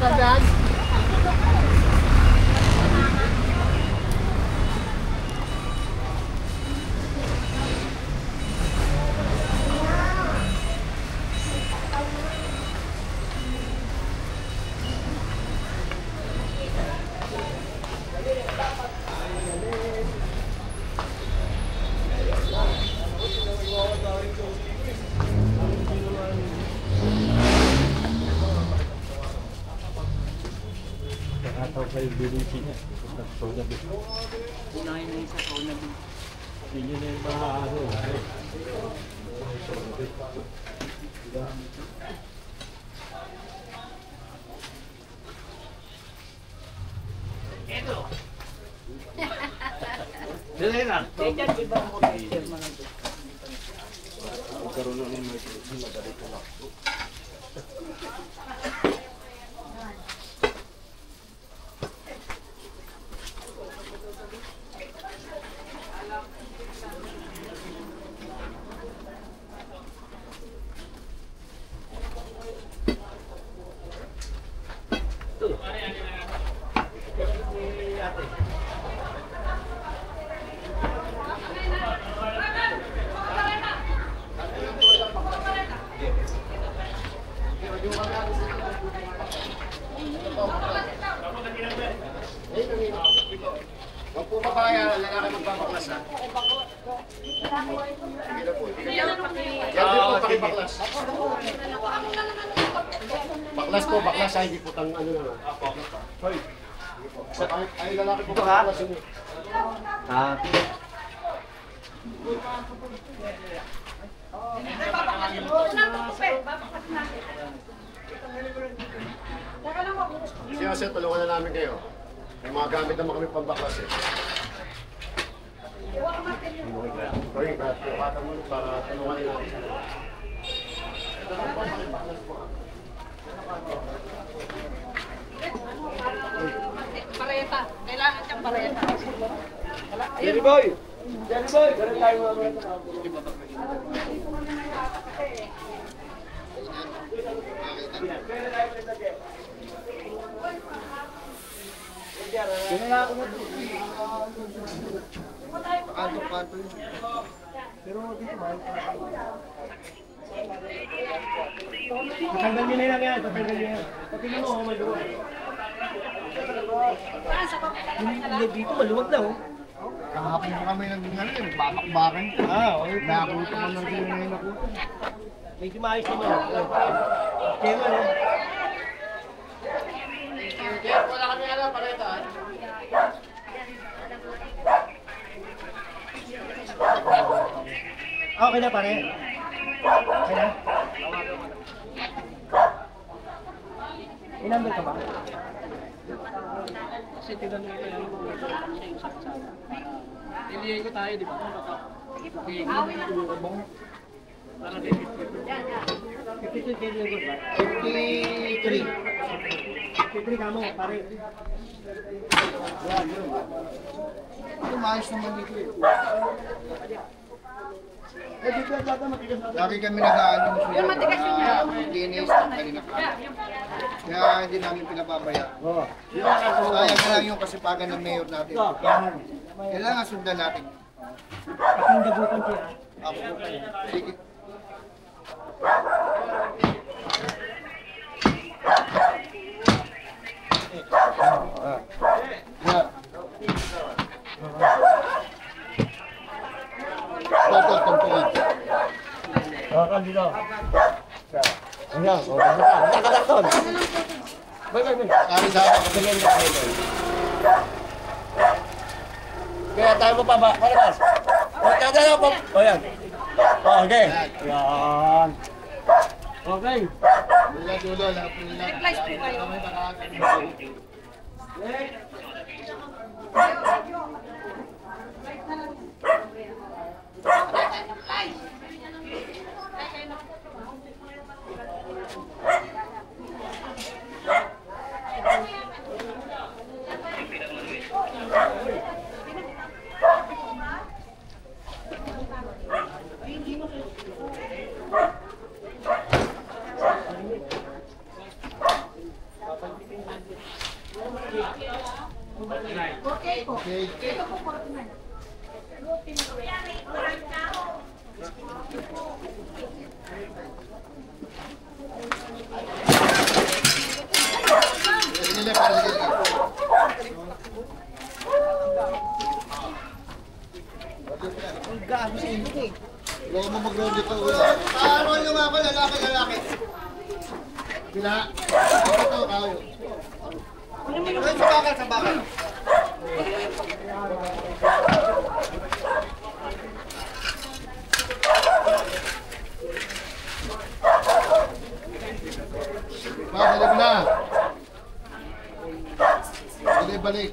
Tandaan. Nakataw kayo bilhin siya. Sonabi. Unahin na isa, Sonabi. Hindi nyo na yung maaano. Ito! Dali na! Teka, di ba mo picture mga ito? Magkaroon na ng madali ko lang. Huwag po mabaya, lalaki magbabaklas ha. Yan din po, pakibaklas. Baklas po, baklas ha, hindi po tang ano na. Hoy. Ay, lalaki po baklas yun. Ah. Siya sir, tulungan na namin kayo. May mga gamit naman kami pambaklas eh. Sorry, kata mo para tulungan nila natin. Ito na po, pakibaklas po. Pareta. Kailangan siyang pareta. Jerry Boy! Jerry Boy! Ganun tayo mga mga. Kaya ako na doon. Kanto-kanto yun. Pero dito mahal pa. Tatanggal nyo na lang yan. Tatanggal nyo yan. Patingin mo, may luwag. Hindi dito, maluwag na oh. Kahapon pa kami nagbabakbakan. Okay. Nakuto ko ng sila na nakuto. Medyo maayos naman. Kaya mo, no? Kaya wala kami alam, pareta. Okay na pare. Okay na? May number ka ba? Kasi tignan mo ito yung Ilihay ko tayo, di ba? Para dito. 52 kilo ba? 53. 53 ka mo, pare. Ito maayos naman dito eh. Eh, dito at lahat na matigas na. Lagi kami nag-aano Yung matigas yun yun. linis ng kanina ka. Kaya hindi namin pinapabaya. Oo. Sayang na lang yung kasipagan ng mayor natin. Kailangan sundan natin. Kasing dagutan siya. Ako. Sige. Yeah. Dito. Ayan, o. Nakakatakton. Bay. Kami sa ako. Tingin ka kayo. Kaya tayo mo pa ba? Palabas. Kaya tayo po. O yan. Okay. Yan. Okay. Wala dulo. Replies po kayo. po. Okay. Ito po, 49. Sige lang, para sige. Ang gago sa inyo eh. Huwag mo mag-roll dito. Ano yung ako, lalaki. Bila. Ito, kayo. Sa bakal. Balik na. Balik.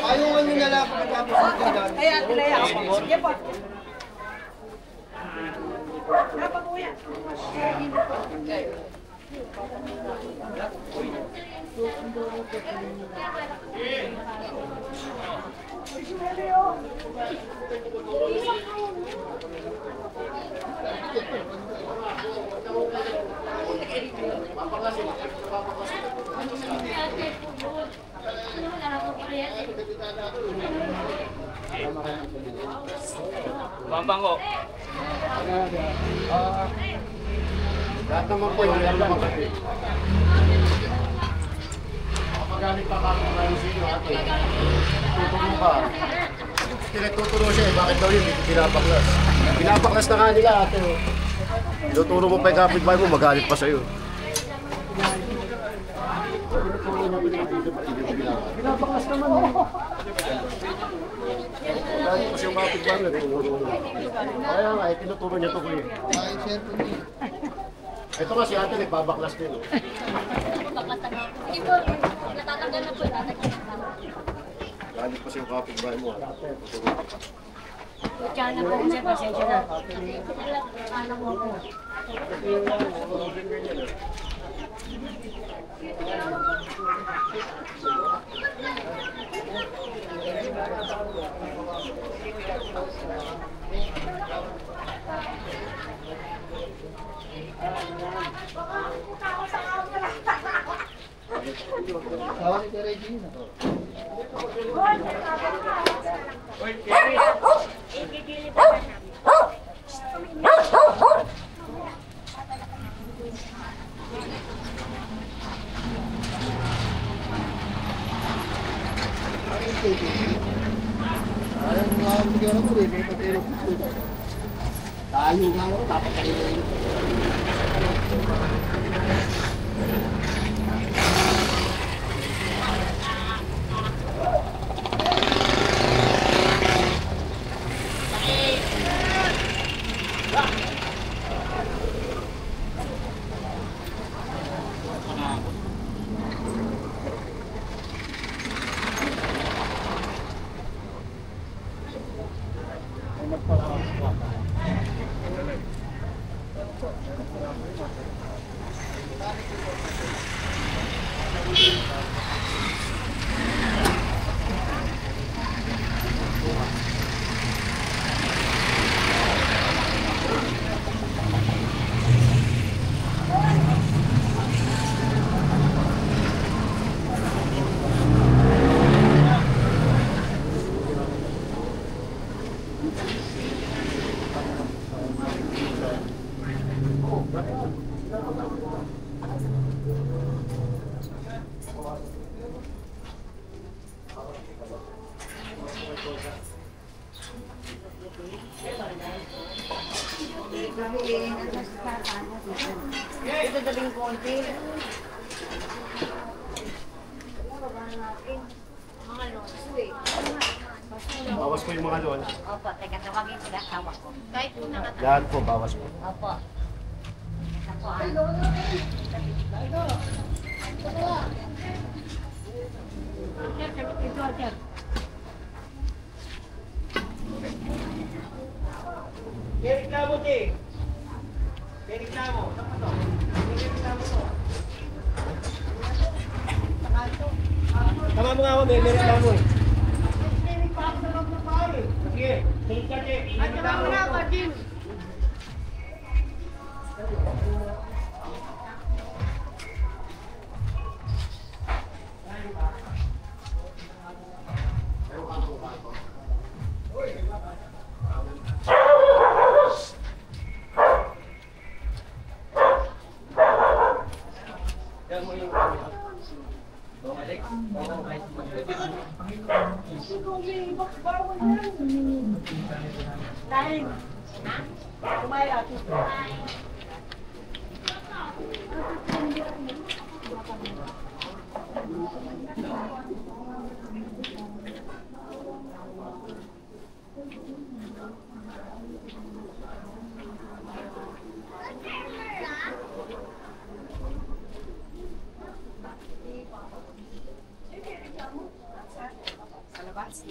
Ayaw ano na lang pagkatapos ng tindahan. Kaya, tilaya ako. Sige po. Dapat po yan. Bambango. Lahat naman po yung alam naman kasi. Kapagalit pa kami ng sino ate. Tutulong ka. Pinagtuturo siya eh. Bakit daw yun? Pinapaklas. Pinapaklas na nga nila ate. Tinuturo mo pa yung kapitbahay mo, magalit pa sa'yo. Pinapaklas naman mo. Magalit pa siyang kapitbahay mo. Kaya nga, tinuturo niya ito ko eh. Ito nga si ate, nagbabaklas din. Hindi po, natatanggal na po. Galit pa siyang kapitbahay mo. Diyan na po, sir, pasensya na. Ano mo po? Tawag ni Regina. Tayo nga ako, dapat kayo. Ito daling konti. Mga loso eh. Bawas ko yung mga doon. Opo, teka, tawagin sila, tawa ko. Kahit po nakatawa. Lahat po, bawas po. Opo. Ako, Reklamo, Ti. Reklamo. Reklamo to. may reklamo eh. Sige, sunod ka, Che. At saka muna, Martin. Dahil, kumaya ako. Sa labas.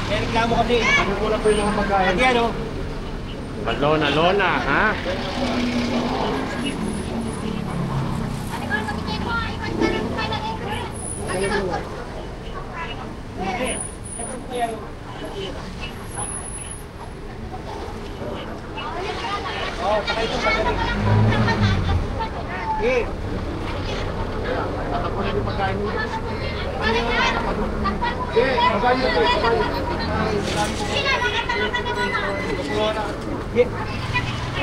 May reklamo kasi. Ano po na po yung mga pagkain? Kasi ano? Lona, ha? Oo, saka ito magaling. Eh, Tatapunan yung pagkain mo. Okay, pagkain mo po.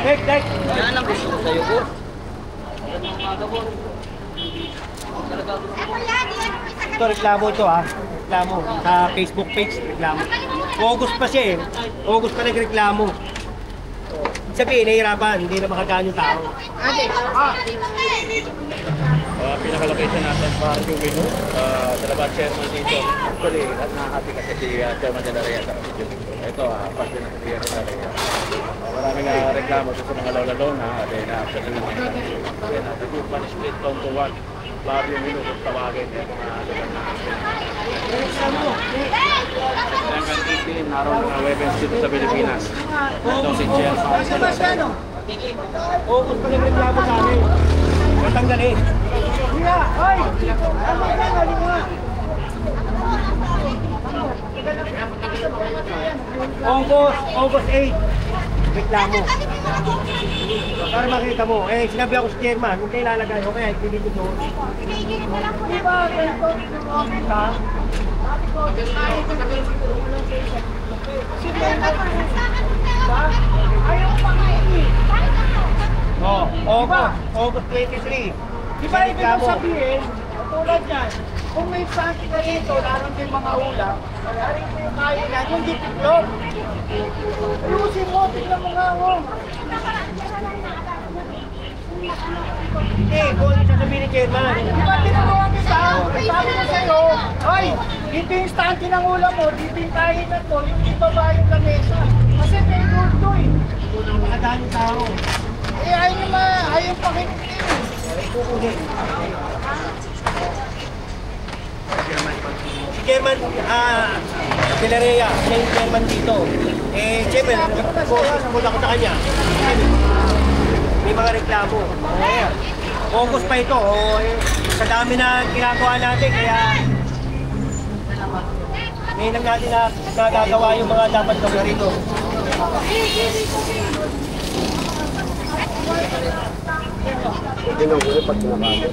Dek! Yan ang gusto ko sa'yo po. Ito, reklamo ito ha. Reklamo. Sa Facebook page, reklamo. August pa siya eh. August pa nagreklamo. Sabihin, nahihirapan. Hindi na makagaan yung tao. Pinaka-location natin para yung menu. Sa labas chairman dito. Actually, at nakahati kasi si Chairman de la Reyes at si Jimmy. Ito, parte ng Chairman de la Reyes. Maraming reklamo sa mga lola-lona. Then, after the group man split down to one. Bago yung menu, kung tawagin. Hanggang 18, naroon mga weapons dito sa Pilipinas. Ito si Chairman. August pa nagreklamo sa amin. Matanggalin. August 8. Reklamo. Para makita mo, eh sinabi ako sa chairman, kung kayo lalagay, okay, hindi ko doon. Di ba, ganito, office ha? Ayaw pa ngayon. August 23. Di ba ibig mo sabihin, tulad yan, kung may sangki ka rito, lalo din mga ulam, maraming mo yung kaya yan, yung ditiklog. Ayusin mo, tignan mo nga ako. Hindi, kung ano sasabihin ni chairman. Di ba tinulungan kita? Sabi ko sa'yo, ay, dito yung sangki ng ulam mo, dito yung kainan mo, yung ibaba yung lamesa. Kasi may gulto eh. Makadaan yung tao. Eh, ayaw pakinig eh. Kukunin. Si Chairman, Pilaria, siya yung chairman dito. Eh, siyempre, nagpapagod ako sa kanya. May mga reklamo. August pa ito. Sa dami na ginagawa natin, kaya may lang natin na nagagawa yung mga dapat gawin rito. Hindi nang huli pag kinakain.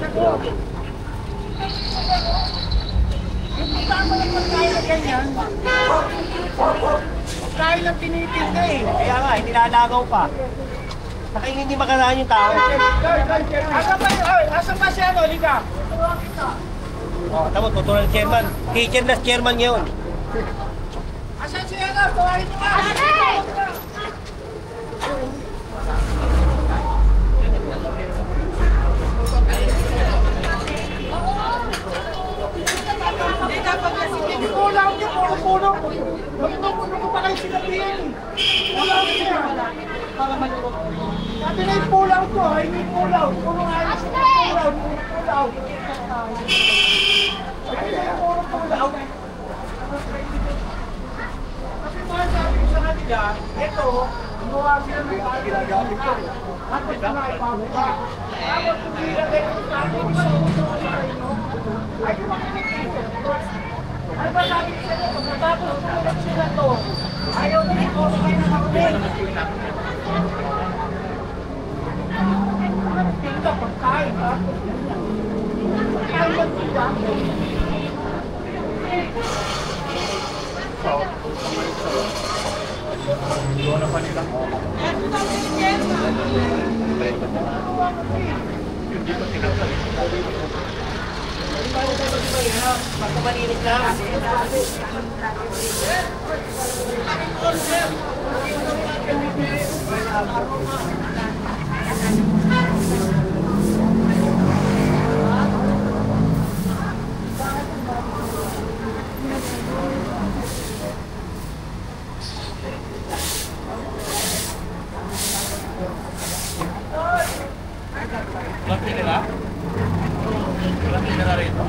Tama lang pagkain na ganyan. pagkain lang tinitinda eh. Kaya nga, nilalagaw pa. Saka hindi makaraan yung tao. Asa ba siya, no? Liga? Oh, tama, tutunan ng chairman. Kitchenless chairman ngayon. Asan siya, no? Tuwain niyo ba? Kulang niyo, puno-puno. Puno-puno ko pa kayo sinabihin. Kulang niyo. Sabi na yung pulaw ko, ay may pulaw. Puno ayos na pulaw. Pulaw. Puro pulaw. Kasi mga sabi ko sa kanila, ito, gumawa sila ng mga ginagamit ko. Tapos na ipabuka. Tapos hindi na kayo sa akin, gusto ko sa inyo. Ay, kumakinig dito. Ano ba sabi ko sa inyo? Pagkatapos sumunod sila to, ayaw na ito, kayo na makulit. Tinda, pagkain, ha? Pagkain ba tinda? Doon na pa nila. Hindi ko tinatali. Basta malinis lang. Laki nila? Laki nila rito.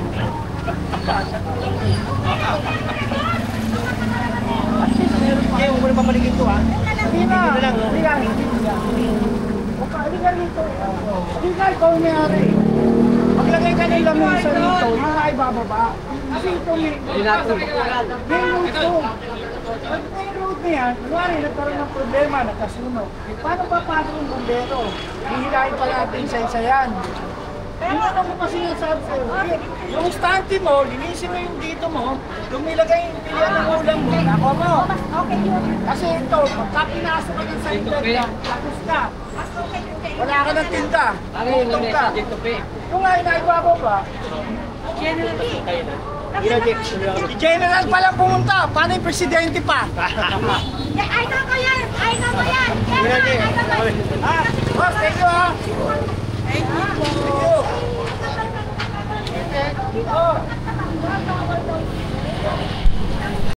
Kaya huwag mo na papaligid to, ha? Hindi na. Hindi na lang, no? Hindi na. Hindi ka rito. Hindi ka ikaw nangyari. Maglagay ka ng lamesa rito, yung ay bababa. Kasi ito may... May road to. Pag may road na yan, kunwari nagkaroon ng problema, nakasunog. Paano papasok yung bombero? Hihilahin pa natin isa-isa yan. Pero ano mo kasi nasabi sa'yo? Yung stante mo, linisin mo yung dito mo, lumilagay yung pilihan ng ulam mo, nako mo. Kasi ito, pagka pinasok ka ng side ka, tapos ka. Wala ka ng tinda, gutom ka. Kung nga inaibaba pa, si General pala pumunta, paano yung presidente pa? Ay, ko yan! Ay, ko yan! Ah, boss, thank you ha! Thank you! Oh.